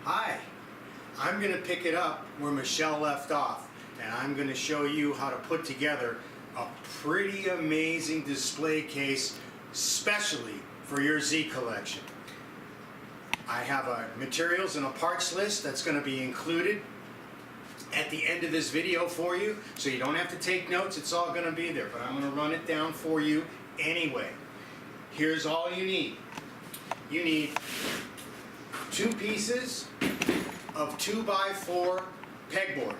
Hi, I'm going to pick it up where Michelle left off, and I'm going to show you how to put together a pretty amazing display case, especially for your Z collection. I have a materials and a parts list that's going to be included at the end of this video for you, so you don't have to take notes, it's all going to be there, but I'm going to run it down for you anyway. Here's all you need. You need 2 pieces of 2x4 pegboard,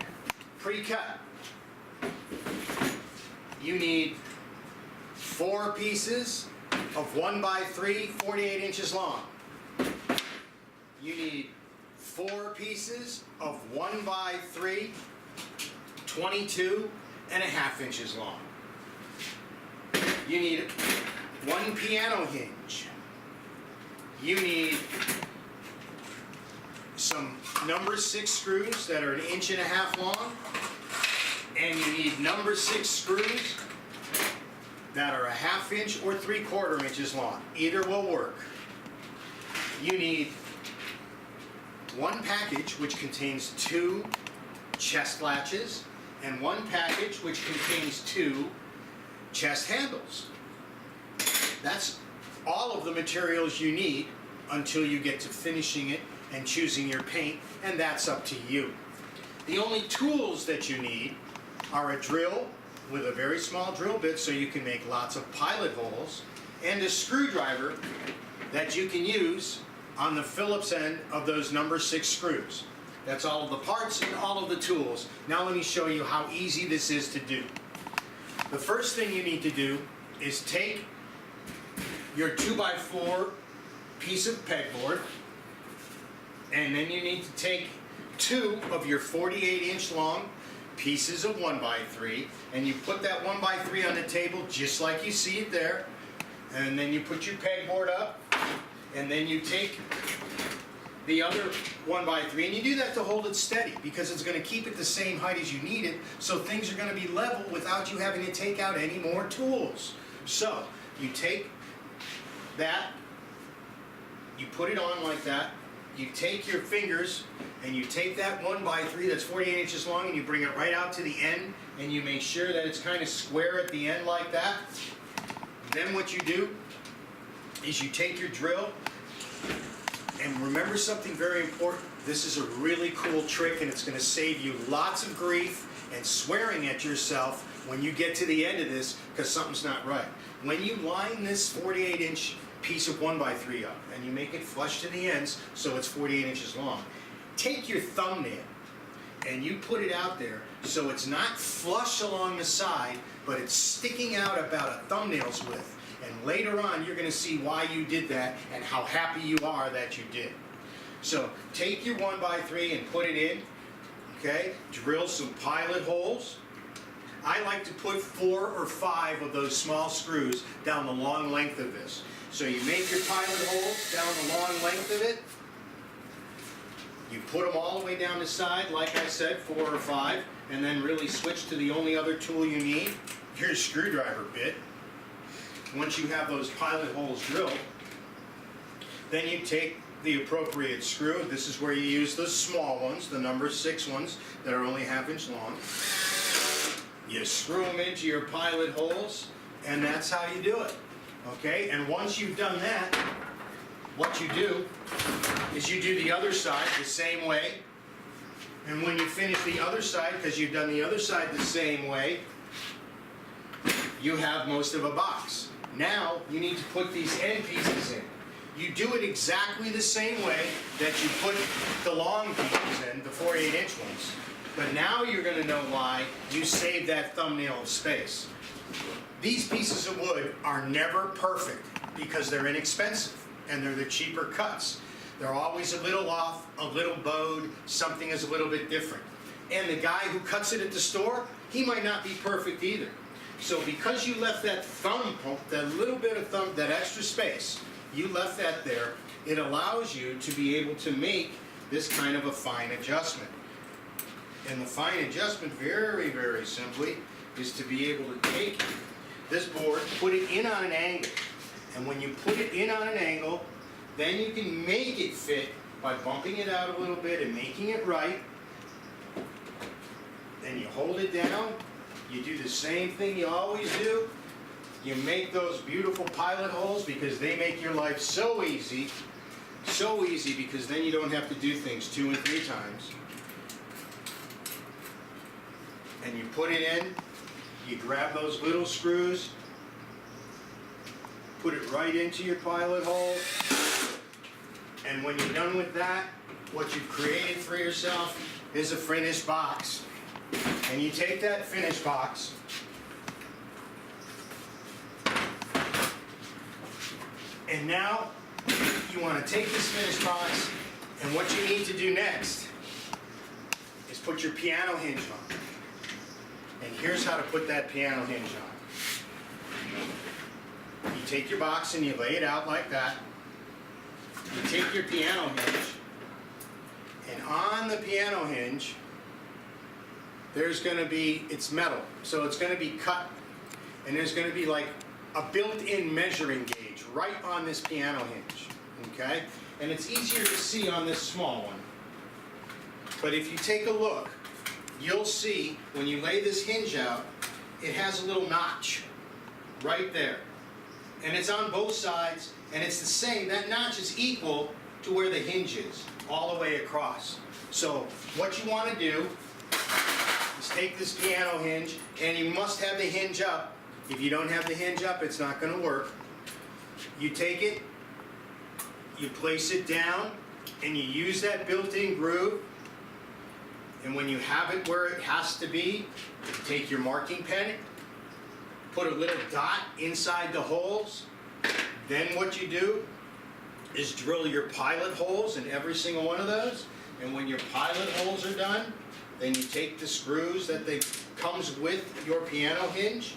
pre-cut. You need 4 pieces of 1x3, 48 inches long. You need 4 pieces of 1x3, 22.5 inches long. You need 1 piano hinge. You need some number 6 screws that are 1.5 inches long, and you need number 6 screws that are 1/2 inch or 3/4 inches long. Either will work. You need 1 package which contains 2 chest latches and 1 package which contains 2 chest handles. That's all of the materials you need until you get to finishing it and choosing your paint, and that's up to you. The only tools that you need are a drill with a very small drill bit so you can make lots of pilot holes, and a screwdriver that you can use on the Phillips end of those number 6 screws. That's all of the parts and all of the tools. Now let me show you how easy this is to do. The first thing you need to do is take your 2x4 piece of pegboard, and then you need to take 2 of your 48-inch long pieces of 1x3, and you put that 1x3 on the table just like you see it there, and then you put your pegboard up, and then you take the other 1x3, and you do that to hold it steady because it's going to keep it the same height as you need it, so things are going to be level without you having to take out any more tools. So you take that, you put it on like that, you take your fingers and you take that 1x3 that's 48 inches long and you bring it right out to the end, and you make sure that it's kind of square at the end like that. Then what you do is you take your drill, and remember something very important. This is a really cool trick, and it's going to save you lots of grief and swearing at yourself when you get to the end of this because something's not right. When you line this 48-inch piece of 1x3 up and you make it flush to the ends so it's 48 inches long, take your thumbnail and you put it out there so it's not flush along the side, but it's sticking out about a thumbnail's width. And later on you're going to see why you did that and how happy you are that you did. So take your 1x3 and put it in, okay? Drill some pilot holes. I like to put 4 or 5 of those small screws down the long length of this. So you make your pilot holes down the long length of it. You put them all the way down the side, like I said, 4 or 5, and then really switch to the only other tool you need, your screwdriver bit. Once you have those pilot holes drilled, then you take the appropriate screw. This is where you use the small ones, the number 6 ones that are only 1/2 inch long. You screw them into your pilot holes, and that's how you do it. Okay, and once you've done that, what you do is you do the other side the same way, and when you finish the other side, because you've done the other side the same way, you have most of a box. Now you need to put these end pieces in. You do it exactly the same way that you put the long pieces in, the 48-inch ones, but now you're going to know why you saved that thumbnail of space. These pieces of wood are never perfect because they're inexpensive and they're the cheaper cuts. They're always a little off, a little bowed, something is a little bit different. And the guy who cuts it at the store, he might not be perfect either. So because you left that thumb poke, that little bit of thumb, that extra space, you left that there, it allows you to be able to make this kind of a fine adjustment. And the fine adjustment, very, very simply, is to be able to take this board, put it in on an angle. And when you put it in on an angle, then you can make it fit by bumping it out a little bit and making it right. Then you hold it down. You do the same thing you always do. You make those beautiful pilot holes because they make your life so easy because then you don't have to do things 2 and 3 times. And you put it in, you grab those little screws, put it right into your pilot hole, and when you're done with that, what you've created for yourself is a finished box. And you take that finished box, and now you want to take this finished box, and what you need to do next is put your piano hinge on. And here's how to put that piano hinge on. You take your box and you lay it out like that. You take your piano hinge, and on the piano hinge, there's going to be, it's metal, so it's going to be cut. And there's going to be like a built-in measuring gauge right on this piano hinge, okay? And it's easier to see on this small one. But if you take a look, you'll see when you lay this hinge out, it has a little notch right there. And it's on both sides, and it's the same. That notch is equal to where the hinge is, all the way across. So what you want to do is take this piano hinge, and you must have the hinge up. If you don't have the hinge up, it's not going to work. You take it, you place it down, and you use that built-in groove. And when you have it where it has to be, take your marking pen, put a little dot inside the holes. Then what you do is drill your pilot holes in every single one of those. And when your pilot holes are done, then you take the screws that comes with your piano hinge.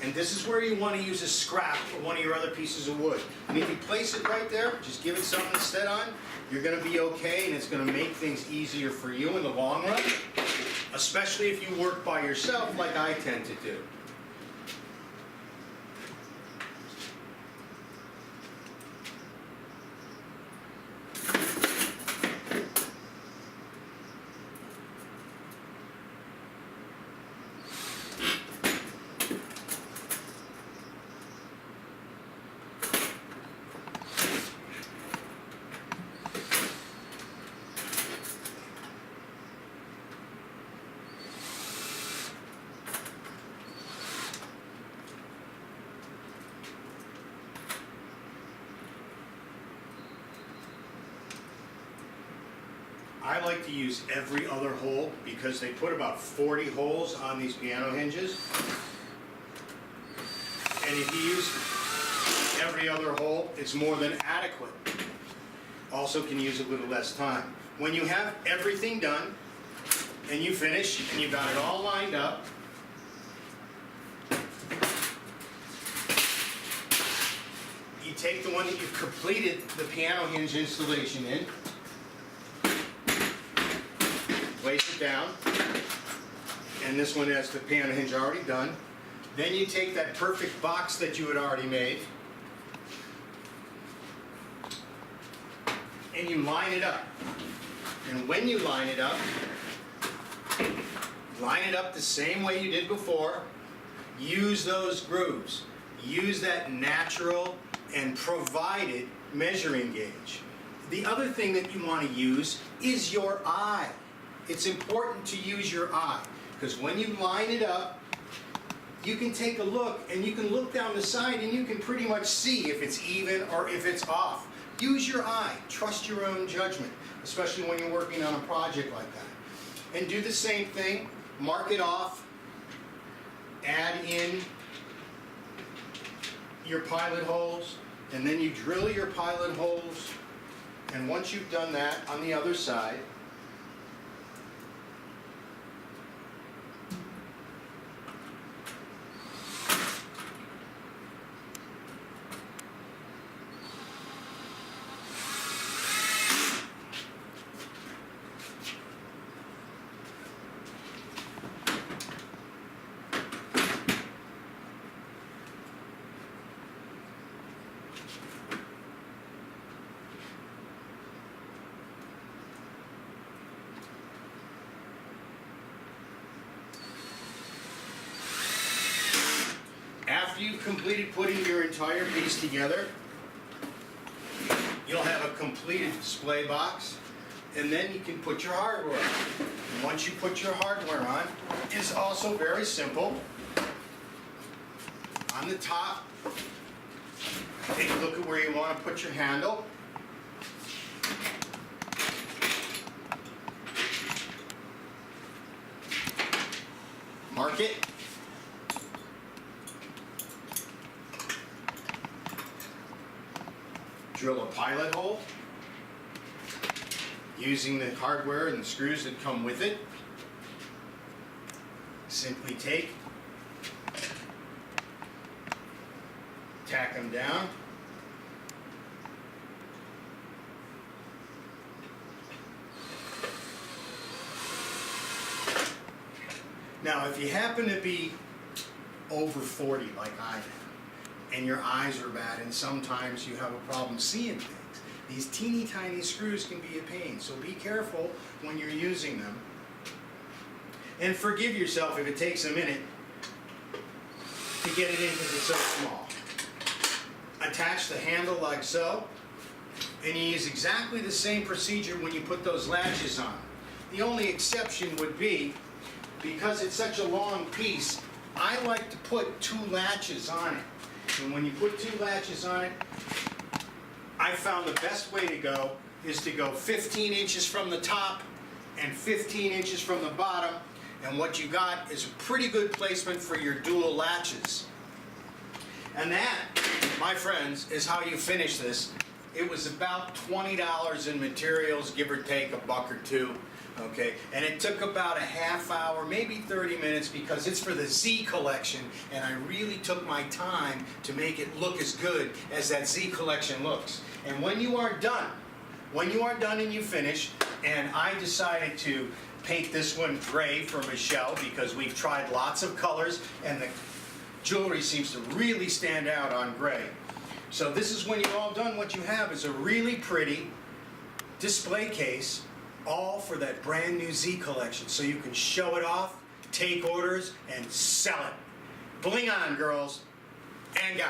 And this is where you want to use a scrap or one of your other pieces of wood. And if you place it right there, just give it something to sit on, you're going to be okay, and it's going to make things easier for you in the long run, especially if you work by yourself like I tend to do. I like to use every other hole because they put about 40 holes on these piano hinges. And if you use every other hole, it's more than adequate. Also can use a little less time. When you have everything done and you finish and you've got it all lined up, you take the one that you've completed the piano hinge installation in, place it down, and this one has the piano hinge already done. Then you take that perfect box that you had already made, and you line it up. And when you line it up the same way you did before. Use those grooves. Use that natural and provided measuring gauge. The other thing that you want to use is your eye. It's important to use your eye, because when you line it up, you can take a look, and you can look down the side and you can pretty much see if it's even or if it's off. Use your eye. Trust your own judgment, especially when you're working on a project like that. And do the same thing. Mark it off. Add in your pilot holes, and then you drill your pilot holes. And once you've done that on the other side, after you've completed putting your entire piece together, you'll have a completed display box, and then you can put your hardware on. And once you put your hardware on, it's also very simple. On the top, take a look at where you want to put your handle. Mark it. Drill a pilot hole using the hardware and the screws that come with it. Simply take, tack them down. Now, if you happen to be over 40 like I am, and your eyes are bad, and sometimes you have a problem seeing things, these teeny tiny screws can be a pain, so be careful when you're using them. And forgive yourself if it takes a minute to get it in because it's so small. Attach the handle like so, and you use exactly the same procedure when you put those latches on. The only exception would be, because it's such a long piece, I like to put 2 latches on it. And when you put 2 latches on it, I found the best way to go is to go 15 inches from the top and 15 inches from the bottom, and what you got is a pretty good placement for your dual latches. And that, my friends, is how you finish this. It was about $20 in materials, give or take $1 or $2. Okay, and it took about a half hour, maybe 30 minutes, because it's for the Z collection, and I really took my time to make it look as good as that Z collection looks. And when you are done and you finish, and I decided to paint this one gray for Michelle because we've tried lots of colors, and the jewelry seems to really stand out on gray. So this is when you're all done, what you have is a really pretty display case, all for that brand new Z collection, so you can show it off, take orders, and sell it. Bling on, girls and guys.